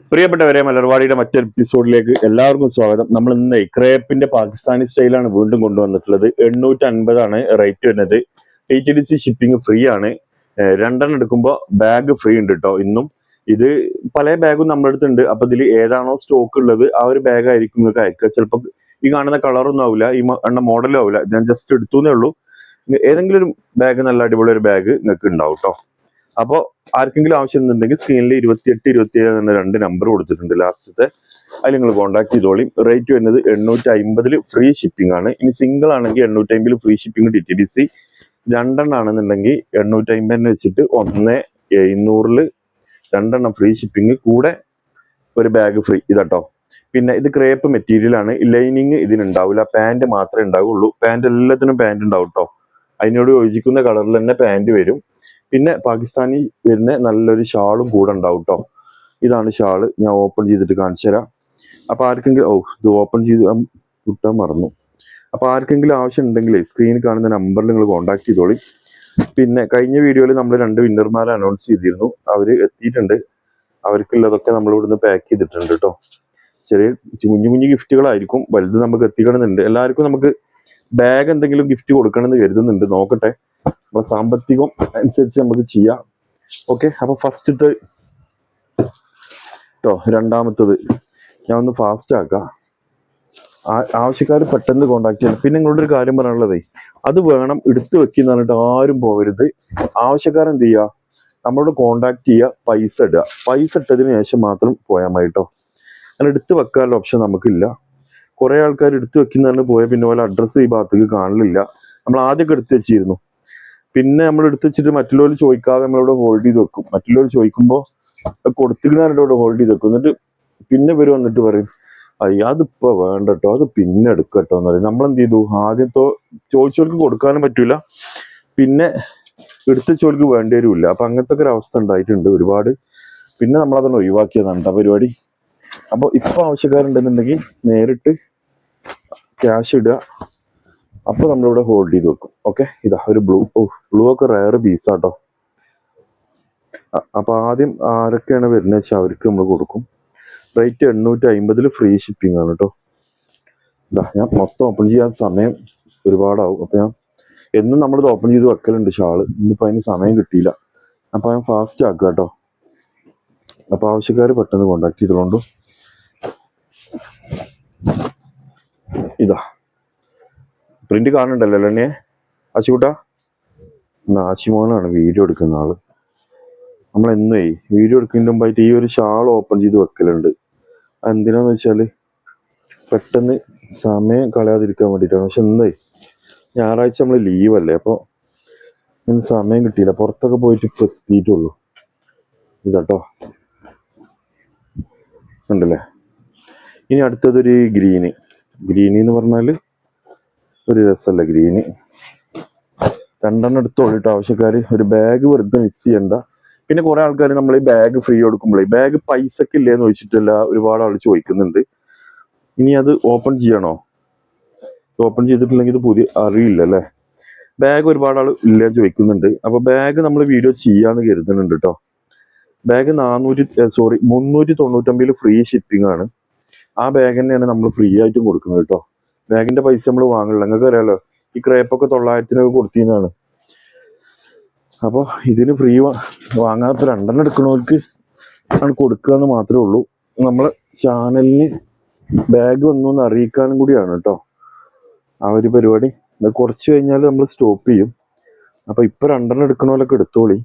പ്രിയപ്പെട്ടവരെ, മലർവാടിയുടെ മറ്റൊരു എപ്പിസോഡിലേക്ക് എല്ലാവർക്കും സ്വാഗതം. നമ്മൾ ഇന്ന് ക്രേപ്പിന്റെ പാകിസ്ഥാനി സ്റ്റൈലാണ് വീണ്ടും കൊണ്ടുവന്നിട്ടുള്ളത്. 850 റേറ്റ് വരുന്നത്. TTDC ഷിപ്പിംഗ് ഫ്രീ ആണ്. രണ്ടെണ്ണം എടുക്കുമ്പോൾ ബാഗ് ഫ്രീ ഉണ്ട് കേട്ടോ. ഇന്നും ഇത് പല ബാഗും നമ്മുടെ അടുത്തുണ്ട്. അപ്പൊ ഇതിൽ ഏതാണോ സ്റ്റോക്ക് ഉള്ളത് ആ ഒരു ബാഗ് ആയിരിക്കും നിങ്ങൾക്ക് അയക്കുക. ചിലപ്പോൾ ഈ കാണുന്ന കളറൊന്നും ആവില്ല, ഈ മോഡലും ആവില്ല. ഞാൻ ജസ്റ്റ് എടുത്തുന്നേ ഉള്ളൂ. ഏതെങ്കിലും ഒരു ബാഗ്, നല്ല അടിപൊളി ഒരു ബാഗ് നിങ്ങൾക്ക് ഉണ്ടാവും കേട്ടോ. അപ്പോൾ ആർക്കെങ്കിലും ആവശ്യം ഉണ്ടെങ്കിൽ സ്ക്രീനിൽ 28, 27 എന്ന 2 നമ്പർ കൊടുത്തിട്ടുണ്ട് ലാസ്റ്റത്തെ. അതിൽ നിങ്ങൾ കോൺടാക്ട് ചെയ്തോളി. റേറ്റ് വരുന്നത് 850 ഫ്രീ ഷിപ്പിംഗ് ആണ്. ഇനി സിംഗിൾ ആണെങ്കിൽ 850 ഫ്രീ ഷിപ്പിംഗ് TTDC. രണ്ടെണ്ണം ആണെന്നുണ്ടെങ്കിൽ 850 വെച്ചിട്ട് 1700 രണ്ടെണ്ണം ഫ്രീ ഷിപ്പിംഗ്, കൂടെ ഒരു ബാഗ് ഫ്രീ. ഇതാട്ടോ. പിന്നെ ഇത് ക്രേപ്പ് മെറ്റീരിയൽ ആണ്. ലൈനിങ് ഇതിനുണ്ടാവില്ല, പാൻറ് മാത്രമേ ഉണ്ടാവുള്ളൂ. പാൻറ് എല്ലാത്തിനും പാൻറ് ഉണ്ടാവും കേട്ടോ. അതിനോട് യോജിക്കുന്ന കളറിൽ തന്നെ പാൻറ് വരും. പിന്നെ പാകിസ്ഥാനി വരുന്ന നല്ലൊരു ഷാളും കൂടെ ഉണ്ടാവും കേട്ടോ. ഇതാണ് ഷാള്. ഞാൻ ഓപ്പൺ ചെയ്തിട്ട് കാണിച്ചു തരാം. അപ്പൊ ആർക്കെങ്കിലും ഇത് ഓപ്പൺ ചെയ്ത് കിട്ടാൻ മറന്നു. അപ്പൊ ആർക്കെങ്കിലും ആവശ്യം ഉണ്ടെങ്കിൽ സ്ക്രീനിൽ കാണുന്ന നമ്പറിൽ നിങ്ങൾ കോൺടാക്ട് ചെയ്തോളി. പിന്നെ കഴിഞ്ഞ വീഡിയോയിൽ നമ്മൾ 2 വിന്നർമാരെ അനൗൺസ് ചെയ്തിരുന്നു. അവര് എത്തിയിട്ടുണ്ട്. അവർക്കുള്ളതൊക്കെ നമ്മൾ ഇവിടുന്ന് പാക്ക് ചെയ്തിട്ടുണ്ട് കേട്ടോ. ചെറിയ കുഞ്ഞു കുഞ്ഞു ഗിഫ്റ്റുകളായിരിക്കും, വലുത് നമുക്ക് എത്തിക്കണമെന്നുണ്ട്. എല്ലാവർക്കും നമുക്ക് ബാഗ് എന്തെങ്കിലും ഗിഫ്റ്റ് കൊടുക്കണമെന്ന് കരുതുന്നുണ്ട്. നോക്കട്ടെ, നമ്മുടെ സാമ്പത്തികം അനുസരിച്ച് നമുക്ക് ചെയ്യാം. ഓക്കെ, അപ്പൊ ഫസ്റ്റത്തെ കേട്ടോ. രണ്ടാമത്തത് ഞാൻ ഒന്ന് ഫാസ്റ്റ് ആക്കാം. ആവശ്യക്കാർ പെട്ടെന്ന് കോണ്ടാക്ട് ചെയ്യണം. പിന്നെ നിങ്ങളോട് ഒരു കാര്യം പറയാനുള്ളതേ, അത് വേണം എടുത്തു വെക്കുന്ന പറഞ്ഞിട്ട് ആരും പോകരുത്. ആവശ്യക്കാരൻ എന്ത് ചെയ്യുക, നമ്മളോട് കോണ്ടാക്ട് ചെയ്യുക, പൈസ ഇടുക. പൈസ ഇട്ടതിന് ശേഷം മാത്രം പോയാൽ മതി കേട്ടോ. അങ്ങനെ എടുത്തു വെക്കാനുള്ള ഓപ്ഷൻ നമുക്കില്ല. കുറെ ആൾക്കാർ എടുത്തു വെക്കുന്നതിന് പോയാൽ പിന്നെ പോലെ അഡ്രസ്സ് ഈ ഭാഗത്തേക്ക് കാണില്ല. നമ്മൾ ആദ്യമൊക്കെ എടുത്തു വെച്ചിരുന്നു. പിന്നെ നമ്മൾ എടുത്തു വെച്ചിട്ട് മറ്റുള്ളവർ ചോദിക്കാതെ നമ്മളിവിടെ ഹോൾഡ് ചെയ്ത് വെക്കും. മറ്റുള്ളവർ ചോദിക്കുമ്പോൾ കൊടുത്തിരുന്നവരുടെ ഹോൾഡ് ചെയ്ത് വെക്കും. എന്നിട്ട് പിന്നെ ഇവർ വന്നിട്ട് പറയും, അയ്യ അതിപ്പോ വേണ്ട കേട്ടോ, അത് പിന്നെ എടുക്കട്ടോ എന്ന് പറയും. നമ്മളെന്ത് ചെയ്തു, ആദ്യത്തോ ചോദിച്ചവർക്ക് കൊടുക്കാനും പറ്റൂല, പിന്നെ എടുത്ത ചോദിക്ക് വേണ്ടി വരില്ല. അപ്പൊ അങ്ങനത്തെ ഒരു അവസ്ഥ ഉണ്ടായിട്ടുണ്ട് ഒരുപാട്. പിന്നെ നമ്മളതൊന്ന് ഒഴിവാക്കിയതാണ് കേട്ടോ പരിപാടി. അപ്പൊ ഇപ്പൊ ആവശ്യക്കാരുണ്ടെന്നുണ്ടെങ്കിൽ നേരിട്ട് ക്യാഷ് ഇടുക. അപ്പൊ നമ്മളിവിടെ ഹോൾഡ് ചെയ്ത് വെക്കും. ഓക്കെ, ഇതാ ഒരു ബ്ലൂ ഒക്കെ റയർ പീസാട്ടോ. അപ്പൊ ആദ്യം ആരൊക്കെയാണ് വരുന്നത് വെച്ചാൽ അവർക്ക് നമ്മൾ കൊടുക്കും. റേറ്റ് 850 ഫ്രീ ഷിപ്പിംഗ് ആണ് കേട്ടോ. ഇതാ ഞാൻ മൊത്തം ഓപ്പൺ ചെയ്യാൻ സമയം ഒരുപാടാവും. അപ്പൊ ഞാൻ എന്നും നമ്മളിത് ഓപ്പൺ ചെയ്ത് വെക്കലുണ്ട് ഷാള്. ഇന്നിപ്പോ അതിന് സമയം കിട്ടിയില്ല. അപ്പൊ ഞാൻ ഫാസ്റ്റ് ആക്കുക കേട്ടോ. അപ്പൊ ആവശ്യക്കാർ പെട്ടെന്ന് കോണ്ടാക്ട് ചെയ്തോളൂ. ഇതാ പ്രിന്റ് കാണുന്നുണ്ടല്ലോ അല്ലേ ആശിക്കൂട്ടാ? ആശിമോനാണ് വീഡിയോ എടുക്കുന്ന ആള്. നമ്മളെന്നേ വീഡിയോ എടുക്കുന്നതിന് മുമ്പായിട്ട് ഈ ഒരു ഷാൾ ഓപ്പൺ ചെയ്ത് വെക്കലുണ്ട്. എന്തിനാന്ന് വെച്ചാല് പെട്ടെന്ന് സമയം കളയാതിരിക്കാൻ വേണ്ടിയിട്ടാണ്. പക്ഷെ ഇന്നേ ഞായറാഴ്ച നമ്മൾ ലീവല്ലേ, അപ്പൊ ഇന്ന് സമയം കിട്ടിയില്ല. പുറത്തൊക്കെ പോയിട്ട് ഇപ്പൊ എത്തിയിട്ടുള്ളൂ. ഇതാട്ടോ, ഉണ്ടല്ലേ. ഇനി അടുത്തതൊരു ഗ്രീന് എന്ന് പറഞ്ഞാല് ഒരു രസമല്ല ഗ്രീന്. രണ്ടെണ്ണം എടുത്തോളിട്ടോ ആവശ്യക്കാര്. ഒരു ബാഗ് വെറുതെ മിസ് ചെയ്യണ്ട. പിന്നെ കുറെ ആൾക്കാർ നമ്മൾ ഈ ബാഗ് ഫ്രീ കൊടുക്കുമ്പോഴേ ബാഗ് പൈസക്ക് ഇല്ലേന്ന് ചോദിച്ചിട്ടില്ല ഒരുപാട് ആൾ ചോദിക്കുന്നുണ്ട്. ഇനി അത് ഓപ്പൺ ചെയ്യണോ? ഓപ്പൺ ചെയ്തിട്ടില്ലെങ്കിൽ ഇത് പുതിയ അറിയില്ല അല്ലേ. ബാഗ് ഒരുപാട് ആൾ ഇല്ല ചോദിക്കുന്നുണ്ട്. അപ്പൊ ബാഗ് നമ്മൾ വീഡിയോ ചെയ്യാന്ന് കരുതുന്നുണ്ട് കേട്ടോ. ബാഗ് 399 ഫ്രീ ഷിപ്പിംഗ് ആണ്. ആ ബാഗ് തന്നെയാണ് നമ്മൾ ഫ്രീ ആയിട്ടും കൊടുക്കുന്നത് കേട്ടോ. ബാഗിന്റെ പൈസ നമ്മൾ വാങ്ങില്ല. നിങ്ങൾക്ക് അറിയാലോ, ഈ ക്രേപ്പൊക്കെ 900 കൊടുത്തിരുന്നതാണ്. അപ്പൊ ഇതിന് ഫ്രീ വാങ്ങാത്ത രണ്ടെണ്ണം എടുക്കണവർക്ക് ആണ് കൊടുക്കുക എന്ന് മാത്രമേ ഉള്ളൂ. നമ്മളെ ചാനലിന് ബാഗ് വന്നു എന്ന് അറിയിക്കാനും കൂടിയാണ് കേട്ടോ ആ ഒരു പരിപാടി. അത് കുറച്ച് കഴിഞ്ഞാൽ നമ്മൾ സ്റ്റോപ്പ് ചെയ്യും. അപ്പൊ ഇപ്പൊ രണ്ടെണ്ണം എടുക്കണോലൊക്കെ എടുത്തോളി.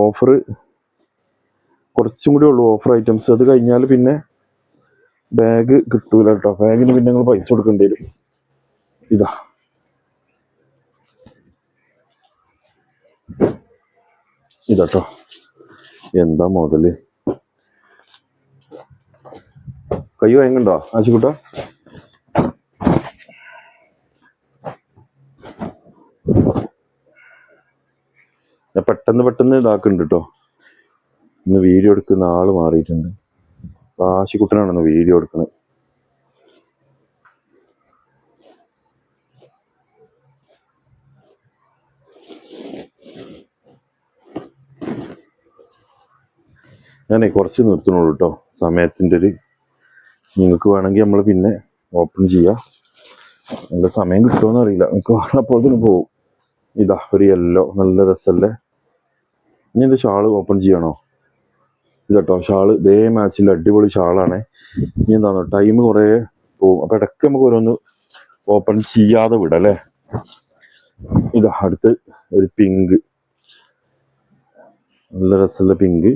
ഓഫർ കുറച്ചും കൂടി ഉള്ളൂ, ഓഫർ ഐറ്റംസ്. അത് കഴിഞ്ഞാൽ പിന്നെ ബാഗ് കിട്ടൂല കേട്ടോ. ബാഗിന് പിന്നെ നിങ്ങൾ പൈസ കൊടുക്കേണ്ടി വരും. ഇതാ ഇതാട്ടോ, എന്താ മുതല്. കൈ വാങ്ങണ്ടോ ആശിക്കുട്ട? ഞാൻ പെട്ടെന്ന് ഇതാക്കുന്നുണ്ട് കേട്ടോ. ഇന്ന് വീഡിയോ എടുക്കുന്ന ആള് മാറിയിട്ടുണ്ട്. ആശിക്കുട്ടനാണെന്ന് വീഡിയോ എടുക്കുന്നത്. ഞാനേ കുറച്ച് നിർത്തണുള്ളൂ കേട്ടോ, സമയത്തിൻ്റെ ഒരു. നിങ്ങൾക്ക് വേണമെങ്കിൽ നമ്മൾ പിന്നെ ഓപ്പൺ ചെയ്യാം. നല്ല സമയം കിട്ടുമോയെന്ന് അറിയില്ല, നമുക്ക് പറഞ്ഞപ്പോൾ തന്നെ പോകും. ഇതാ ഒരു യെല്ലോ, നല്ല രസമല്ലേ. ഇനി ഇത് ഷാള് ഓപ്പൺ ചെയ്യണോ? ഇതട്ടോ ഷാള്, ഇതേ മാച്ചിൽ അടിപൊളി ഷാളാണ്. ഇനി എന്താണോ ടൈം കുറേ പോകും, അപ്പം ഇടയ്ക്ക് നമുക്ക് ഓരോന്ന് ഓപ്പൺ ചെയ്യാതെ വിടാം അല്ലേ. ഇതാ അടുത്ത് ഒരു പിങ്ക്, നല്ല രസമുള്ള പിങ്ക്.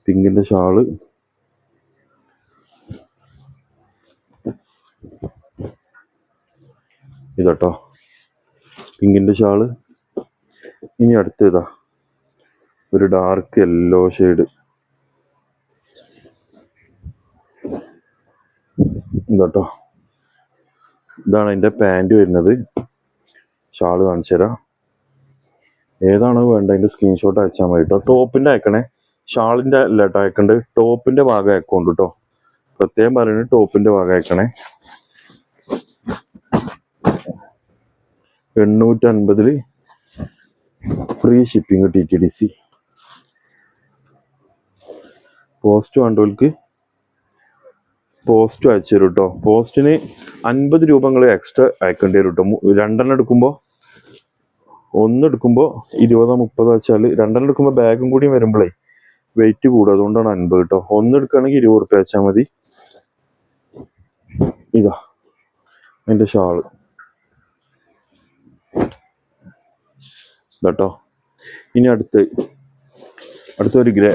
പിങ്കിൻ്റെ ഷാള് ഇതട്ടോ, പിങ്കിൻ്റെ ഷാള്. ഇനി അടുത്ത് ഇതാ ഒരു ഡാർക്ക് യെല്ലോ ഷെയ്ഡ്. ഇതട്ടോ, ഇതാണ് അതിൻ്റെ പാൻറ് വരുന്നത്. ഷാള് കാണിച്ചു തരാം. ഏതാണോ വേണ്ടത് അതിൻ്റെ സ്ക്രീൻഷോട്ട് അയച്ചാൽ മതി കേട്ടോ. ടോപ്പിൻ്റെ അയക്കണേ, ഷാളിൻ്റെ അല്ല കേട്ടോ അയക്കേണ്ടത്, ടോപ്പിൻ്റെ ഭാഗം അയക്കോണ്ട് കേട്ടോ. പ്രത്യേകം പറയുന്നത് ടോപ്പിൻ്റെ ഭാഗം അയക്കണേ. 850 ഫ്രീ ഷിപ്പിംഗ് TTDC. പോസ്റ്റ് വേണ്ടവർക്ക് പോസ്റ്റ് അയച്ചു തരും കേട്ടോ. പോസ്റ്റിന് 50 രൂപ നിങ്ങൾ എക്സ്ട്രാ അയക്കേണ്ടി വരും കേട്ടോ. 2 എടുക്കുമ്പോൾ, 1 എടുക്കുമ്പോൾ 20-30 വെച്ചാൽ 2 എടുക്കുമ്പോൾ ബാഗും കൂടി വരുമ്പോഴേ വെയിറ്റ് കൂടും, അതുകൊണ്ടാണ് 50 കേട്ടോ. 1 എടുക്കുകയാണെങ്കിൽ 20 റുപ്യ വെച്ചാൽ മതി. ഇതാ അതിൻ്റെ ഷാള് ഇതാട്ടോ. ഇനി അടുത്തൊരു ഗ്രേ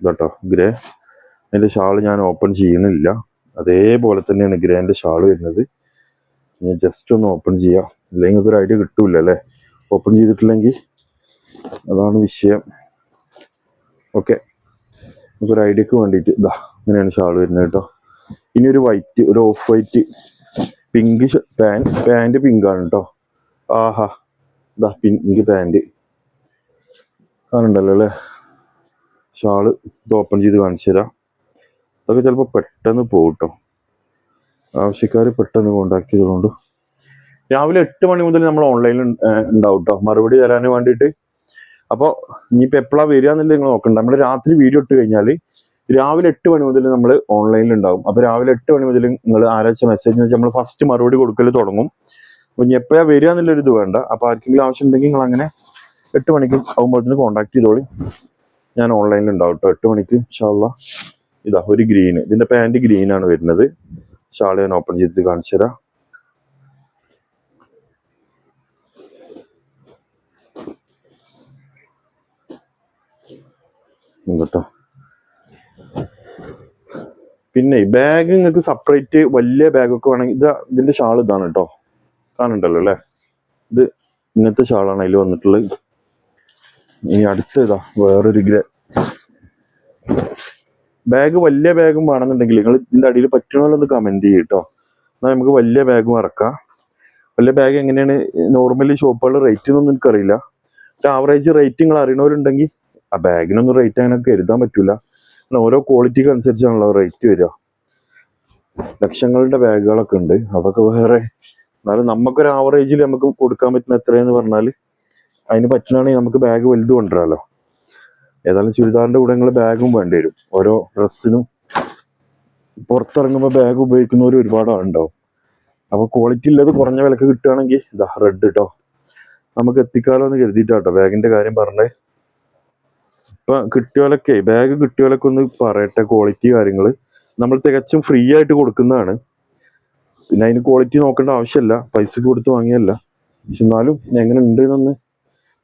ഇതാട്ടോ, ഗ്രേ. അതിൻ്റെ ഷാള് ഞാൻ ഓപ്പൺ ചെയ്യുന്നില്ല, അതേപോലെ തന്നെയാണ് ഗ്രേൻ്റെ ഷാള് വരുന്നത്. ഞാൻ ജസ്റ്റ് ഒന്ന് ഓപ്പൺ ചെയ്യാം, അല്ലെങ്കിൽ അതൊരു ഐഡിയ കിട്ടൂല അല്ലേ ഓപ്പൺ ചെയ്തിട്ടില്ലെങ്കിൽ, അതാണ് വിഷയം. ഓക്കെ, നമുക്കൊരു ഐഡിയക്ക് വേണ്ടിയിട്ട് ഇതാ ഇങ്ങനെയാണ് ഷാള് വരുന്നത് കേട്ടോ. ഇനി ഒരു വൈറ്റ്, ഒരു ഓഫ് വൈറ്റ് പിങ്ക് പാൻറ് പിങ്കാണ് കേട്ടോ. ആഹാ, ഇതാ പിങ്ക് പാൻറ് കാണുന്നുണ്ടല്ലോ അല്ലേ. ഷാള് ഇത് ഓപ്പൺ ചെയ്ത് കാണിച്ചു തരാം. അതൊക്കെ ചിലപ്പോൾ പെട്ടെന്ന് പോകും കേട്ടോ, ആവശ്യക്കാർ പെട്ടെന്ന് കോണ്ടാക്ട് ചെയ്തുകൊണ്ട്. രാവിലെ 8 മണി മുതൽ നമ്മൾ ഓൺലൈനിൽ ഉണ്ടാവും കേട്ടോ, മറുപടി തരാൻ വേണ്ടിയിട്ട്. അപ്പോൾ ഇനിയിപ്പോൾ എപ്പോഴാണ് വരിക എന്നുള്ളത് നിങ്ങൾ നോക്കണ്ട. നമ്മൾ രാത്രി വീഡിയോ ഇട്ട് കഴിഞ്ഞാൽ രാവിലെ 8 മണി മുതൽ നമ്മൾ ഓൺലൈനിൽ ഉണ്ടാവും. അപ്പോൾ രാവിലെ 8 മണി മുതൽ നിങ്ങൾ ആരാച്ച മെസ്സേജ് വെച്ചാൽ നമ്മൾ ഫസ്റ്റ് മറുപടി കൊടുക്കൽ തുടങ്ങും. അപ്പോൾ ഇനി എപ്പോഴാണ് വരിക എന്നുള്ളൊരു ഇത് വേണ്ട. അപ്പോൾ ആർക്കെങ്കിലും ആവശ്യം ഉണ്ടെങ്കിൽ നിങ്ങൾ അങ്ങനെ 8 മണിക്ക് ആകുമ്പോഴത്തേന് കോൺടാക്ട് ചെയ്തോളി. ഞാൻ ഓൺലൈനിൽ ഉണ്ടാവും കേട്ടോ 8 മണിക്ക് ഇൻഷാ അല്ലാ. ഇതാ ഒരു ഗ്രീന്, ഇതിൻ്റെ പാൻറ് ഗ്രീനാണ് വരുന്നത്. ഷാള് ഞാൻ ഓപ്പൺ ചെയ്തിട്ട് കാണിച്ചു തരാം. കേട്ടോ. പിന്നെ ബാഗ് നിങ്ങൾക്ക് സെപ്പറേറ്റ് വലിയ ബാഗൊക്കെ വേണമെങ്കിൽ ഇതിന്റെ ഷാൾ ഇതാണ് കേട്ടോ, കാണുന്നുണ്ടല്ലോ അല്ലേ. ഇത് ഇങ്ങനത്തെ ഷാളാണ് അതിൽ വന്നിട്ടുള്ളത്. ഇനി അടുത്ത ഇതാ വേറൊരു ബാഗ്. വലിയ ബാഗും വേണമെന്നുണ്ടെങ്കിൽ നിങ്ങൾ ഇതിന്റെ അടിയിൽ പറ്റണമല്ലോ കമന്റ് ചെയ്യും കേട്ടോ, എന്നാൽ നമുക്ക് വലിയ ബാഗും ഇറക്കാം. വലിയ ബാഗ് എങ്ങനെയാണ് നോർമലി ഷോപ്പുകളുടെ റേറ്റ് ഒന്നും എനിക്കറിയില്ല, പക്ഷെ ആവറേജ് റേറ്റ് നിങ്ങൾ അറിയണവരുണ്ടെങ്കിൽ ആ ബാഗിനൊന്നും റേറ്റ് അങ്ങനെയൊക്കെ എഴുതാൻ പറ്റൂല, ഓരോ ക്വാളിറ്റിക്ക് അനുസരിച്ചാണല്ലോ റേറ്റ് വരിക. ലക്ഷങ്ങളുടെ ബാഗുകളൊക്കെ ഉണ്ട്, അതൊക്കെ വേറെ. എന്നാലും നമുക്കൊരു ആവറേജിൽ നമുക്ക് കൊടുക്കാൻ പറ്റുന്ന എത്രയെന്ന് പറഞ്ഞാൽ അതിന് പറ്റണമെങ്കിൽ നമുക്ക് ബാഗ് വലുത് കൊണ്ടുവരാമല്ലോ. ഏതായാലും ചുരിദാറിന്റെ കൂടെ നിങ്ങൾ ബാഗും വേണ്ടി വരും. ഓരോ ഡ്രസ്സിനും പുറത്തിറങ്ങുമ്പോൾ ബാഗ് ഉപയോഗിക്കുന്നവർ ഒരുപാട് ആളുണ്ടാവും. അപ്പോൾ ക്വാളിറ്റി ഇല്ലാതെ കുറഞ്ഞ വിലക്ക് കിട്ടുകയാണെങ്കിൽ ഇതാ റെഡ് കേട്ടോ, നമുക്ക് എത്തിക്കാലോ എന്ന് കരുതിയിട്ടാട്ടോ ബാഗിന്റെ കാര്യം പറഞ്ഞേ. ഇപ്പൊ കിട്ടിയോലൊക്കെ ബാഗ് കിട്ടിയോലൊക്കെ ഒന്ന് പറയട്ടെ, ക്വാളിറ്റി കാര്യങ്ങൾ നമ്മൾ തികച്ചും ഫ്രീ ആയിട്ട് കൊടുക്കുന്നതാണ്. പിന്നെ അതിന് ക്വാളിറ്റി നോക്കേണ്ട ആവശ്യമില്ല, പൈസ കൊടുത്ത് വാങ്ങിയല്ല. പക്ഷെ എന്നാലും എങ്ങനെ ഉണ്ട് എന്നൊന്ന്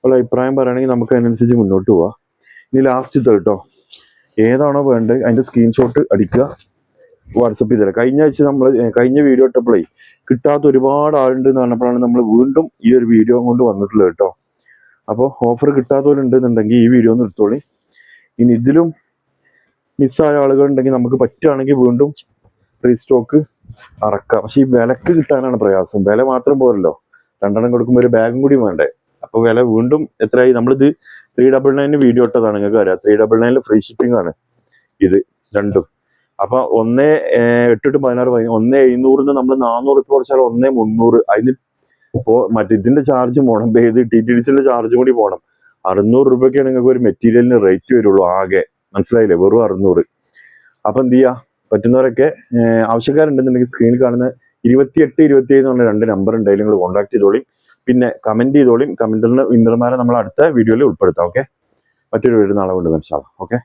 ഉള്ള അഭിപ്രായം പറയുകയാണെങ്കിൽ നമുക്ക് അതിനനുസരിച്ച് മുന്നോട്ട് പോവാം. ഇനി ലാസ്റ്റ് ഇത് കേട്ടോ, ഏതാണോ വേണ്ടത് അതിന്റെ സ്ക്രീൻഷോട്ട് അടിക്കുക, വാട്സപ്പ് ചെയ്ത് തരാം. കഴിഞ്ഞ വീഡിയോ ഇട്ടപ്പോഴേ കിട്ടാത്ത ഒരുപാട് ആളുണ്ട് എന്ന് പറഞ്ഞപ്പോഴാണ് നമ്മൾ വീണ്ടും ഈ ഒരു വീഡിയോ കൊണ്ട് വന്നിട്ടുള്ളത് കേട്ടോ. അപ്പോൾ ഓഫർ കിട്ടാത്തവരുണ്ടെന്നുണ്ടെങ്കിൽ ഈ വീഡിയോ ഒന്ന് എടുത്തോളി. ഇനി ഇതിലും മിസ്സായ ആളുകൾ ഉണ്ടെങ്കിൽ നമുക്ക് പറ്റുകയാണെങ്കിൽ വീണ്ടും റീസ്റ്റോക്ക് ഇറക്കാം. പക്ഷെ ഈ വിലക്ക് കിട്ടാനാണ് പ്രയാസം. വില മാത്രം പോരല്ലോ, 2 കൊടുക്കുമ്പോൾ ഒരു ബാഗും കൂടി വേണ്ടേ. അപ്പൊ വില വീണ്ടും എത്രയായി? നമ്മളിത് 399 വീഡിയോ ഇട്ടതാണ്, നിങ്ങൾക്ക് അറിയാം. 399 ഫ്രീ ഷിപ്പിംഗ് ആണ് ഇത് രണ്ടും. അപ്പൊ 1,8-16 1,700 നമ്മൾ 400 കുറച്ചാൽ 1,300. അതിന് ഇപ്പോ മറ്റേ ഇതിന്റെ ചാർജ് പോകണം, ഏത് TTDCന്റെ ചാർജും കൂടി പോകണം. 600 രൂപയ്ക്കാണ് നിങ്ങൾക്ക് ഒരു മെറ്റീരിയലിന് റേറ്റ് വരുള്ളൂ ആകെ. മനസ്സിലായില്ലേ? വെറും 600. അപ്പൊ എന്ത് ചെയ്യാ, പറ്റുന്നവരൊക്കെ ആവശ്യക്കാരുണ്ടെന്നുണ്ടെങ്കിൽ സ്ക്രീനിൽ കാണുന്ന 28, 27 എന്ന് പറഞ്ഞ 2 നമ്പർ ഉണ്ട്, നിങ്ങൾ കോൺടാക്ട് ചെയ്തോളിയും. പിന്നെ കമന്റ് ചെയ്തോളിയും. കമന്റിൽ വിന്നർമാരെ നമ്മൾ അടുത്ത വീഡിയോയിൽ ഉൾപ്പെടുത്താം. ഓക്കെ, മറ്റൊരു വീഡിയോ നാളെ കൊണ്ടുവരാം. ഓക്കെ.